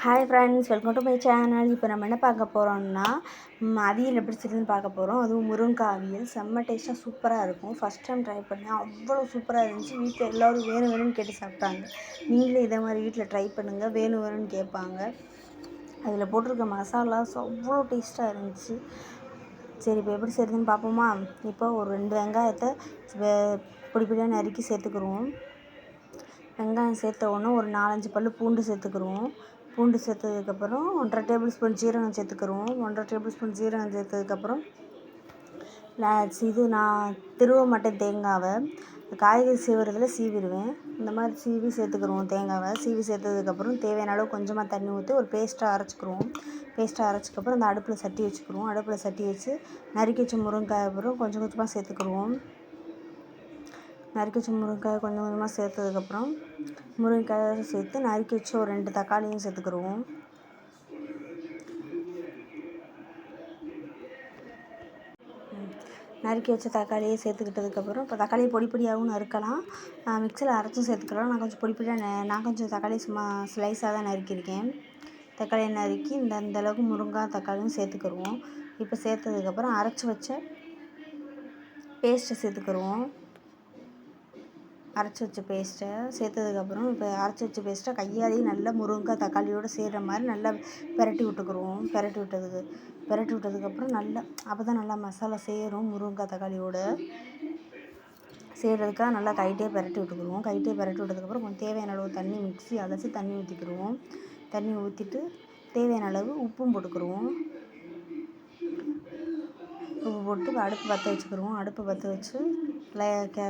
Hi friends, welcome to my channel. இப்போ நம்ம என்ன பார்க்க போகிறோம்னா அவியல் எப்படி செய்யுதுன்னு பார்க்க போகிறோம். அதுவும் முருங்கைக்காய் அவியல் செம்ம டேஸ்ட்டாக சூப்பராக இருக்கும். ஃபஸ்ட் டைம் ட்ரை பண்ணேன், அவ்வளோ சூப்பராக இருந்துச்சு. வீட்டில் எல்லோரும் வேணும் வேணும்னு கேட்டு சாப்பிட்டாங்க. நீங்களே இதே மாதிரி வீட்டில் ட்ரை பண்ணுங்கள், வேணும் வேணும்னு கேட்பாங்க. அதில் போட்டிருக்க மசாலாஸ் அவ்வளோ டேஸ்ட்டாக இருந்துச்சு. சரி, இப்போ எப்படி செய்யுதுன்னு பார்ப்போமா. இப்போ ஒரு 2 வெங்காயத்தை பொடி பொடியாக நறுக்கி சேர்த்துக்குருவோம். வெங்காயம் சேர்த்த உடனே ஒரு 4-5 பல் பூண்டு சேர்த்துக்குருவோம். பூண்டு சேர்த்ததுக்கப்புறம் 1.5 டேபிள் ஸ்பூன் ஜீரகம் சேர்த்துக்குருவோம். 1.5 டேபிள் ஸ்பூன் ஜீரகம் சேர்த்ததுக்கப்புறம் நான் திருவ மாட்டேன் தேங்காவை. காய்கறி சீவுறதுல சீவிடுவேன். இந்த மாதிரி சீவி சேர்த்துக்குருவோம். தேங்காவை சீவி சேர்த்ததுக்கப்புறம் தேவையான அளவு கொஞ்சமாக தண்ணி ஊற்றி ஒரு பேஸ்ட்டாக அரைச்சிக்குருவோம். பேஸ்ட்டாக அரைச்சிக்கப்புறம் இந்த அடுப்பில் சட்டி வச்சுக்குருவோம். அடுப்பில் சட்டி வச்சு நறுக்கி வச்ச முருங்கைக்காய் அப்புறம் கொஞ்சம் கொஞ்சமாக சேர்த்துக்குருவோம். நறுக்கி வச்ச முருங்கைக்காய் கொஞ்சம் கொஞ்சமாக சேர்த்ததுக்கப்புறம் முருங்கைக்காயை சேர்த்து நறுக்கி வச்சு ஒரு 2 தக்காளியும் சேர்த்துக்குருவோம். நறுக்கி வச்ச தக்காளியை சேர்த்துக்கிட்டதுக்கப்புறம் இப்போ தக்காளியை பொடி பொடியாகவும் நறுக்கலாம், மிக்சியில் அரைச்சும் சேர்த்துக்கலாம். நான் கொஞ்சம் பொடி பொடியாக நான் கொஞ்சம் தக்காளி சும்மா ஸ்லைஸாக தான் நறுக்கியிருக்கேன். தக்காளியை நறுக்கி இந்த அளவுக்கு முருங்காய் தக்காளியும் சேர்த்துக்கிடுவோம். இப்போ சேர்த்ததுக்கப்புறம் அரைச்சி வச்ச பேஸ்ட்டை சேர்த்துக்கிடுவோம். அரைச்சி வச்ச பேஸ்ட்டை சேர்த்ததுக்கப்புறம் இப்போ அரைச்சி வச்ச பேஸ்ட்டை கையாலேயே நல்லா முருங்கைக்காய் தக்காளியோடு சேர்கிற மாதிரி நல்லா பெரட்டி விட்டுக்குருவோம். பெரட்டி விட்டதுக்கப்புறம் நல்லா அப்போ தான் நல்லா மசாலா சேரும். முருங்கைக்காய் தக்காளியோடு சேர்கிறதுக்காக நல்லா கைட்டே பெரட்டி விட்டுக்குருவோம். கைட்டே பெரட்டி விட்டதுக்கப்புறம் கொஞ்சம் தேவையான அளவு தண்ணி மிக்ஸி அலசி தண்ணி ஊற்றிக்கிடுவோம். தண்ணி ஊற்றிட்டு தேவையான அளவு உப்பும் போட்டுக்கிடுவோம். உப்பு போட்டு அடுப்பு பற்ற வச்சுக்கிடுவோம். அடுப்பு பற்ற வச்சு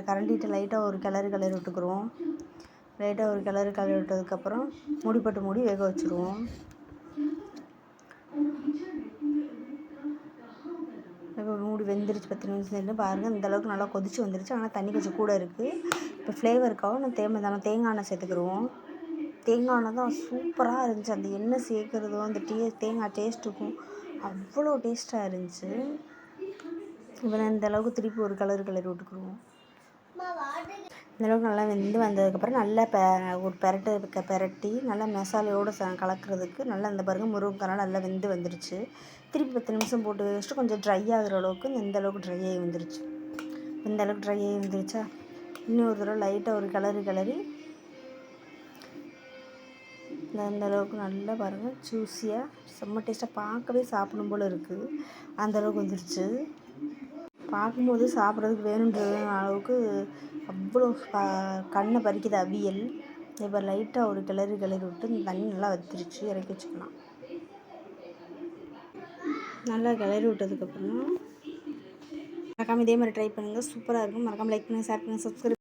கரண்டிட்டு லைட்டாக ஒரு கிளறி விட்டுக்குருவோம். லைட்டாக ஒரு கிளறி விட்டதுக்கப்புறம் மூடி வேக வச்சுருவோம். மூடி வெந்துருச்சு. 10 நிமிஷம் பாருங்கள், இந்தளவுக்கு நல்லா கொதிச்சு வந்துருச்சு. ஆனால் தண்ணி கொஞ்சம் கூட இருக்குது. இப்போ ஃப்ளேவருக்காக நம்ம தேங்காய் எண்ணெய் சேர்த்துக்கிடுவோம். தேங்காய் எண்ணெய் தான் சூப்பராக இருந்துச்சு. அந்த எண்ணெய் சேர்க்குறதும் அந்த தேங்காய் டேஸ்ட்டுக்கும் அவ்வளோ டேஸ்ட்டாக இருந்துச்சு. இப்போ இந்த அளவுக்கு திருப்பி ஒரு கிளறி விட்டுக்குருவோம். இந்தளவுக்கு நல்லா வெந்து வந்ததுக்கப்புறம் நல்லா ஒரு பெரட்டி நல்லா மசாலையோடு கலக்கிறதுக்கு நல்லா இந்த பாருங்கள் முருங்கைக்காய் நல்லா வெந்து வந்துருச்சு. திருப்பி 10 நிமிஷம் போட்டு வச்சுட்டு கொஞ்சம் ட்ரை ஆகிற அளவுக்கு இந்த அளவுக்கு ட்ரை ஆகி வந்துருச்சு. இந்த அளவுக்கு ட்ரை ஆகி வந்துருச்சா, இன்னொரு தடவை லைட்டாக ஒரு கிளறி இந்த அளவுக்கு நல்லா பாருங்கள் ஜூஸியாக செம்ம டேஸ்ட்டாக பார்க்கவே சாப்பிடும் போல் இருக்குது. அந்தளவுக்கு வந்துருச்சு. பார்க்கும்போது சாப்பிட்றதுக்கு வேணுன்ற அளவுக்கு அவ்வளோ கண்ணை பறிக்குது அவியல். இப்போ லைட்டாக ஒரு கிளறி விட்டு இந்த தண்ணி நல்லா வத்திருச்சு, இறக்கி வச்சுக்கலாம். நல்லா கிளறி விட்டதுக்கப்புறம் மறக்காமல் இதே மாதிரி ட்ரை பண்ணுங்கள், சூப்பராக இருக்கும். மறக்காமல் லைக் பண்ணுங்கள், ஷேர் பண்ணுங்கள், சப்ஸ்கிரைப்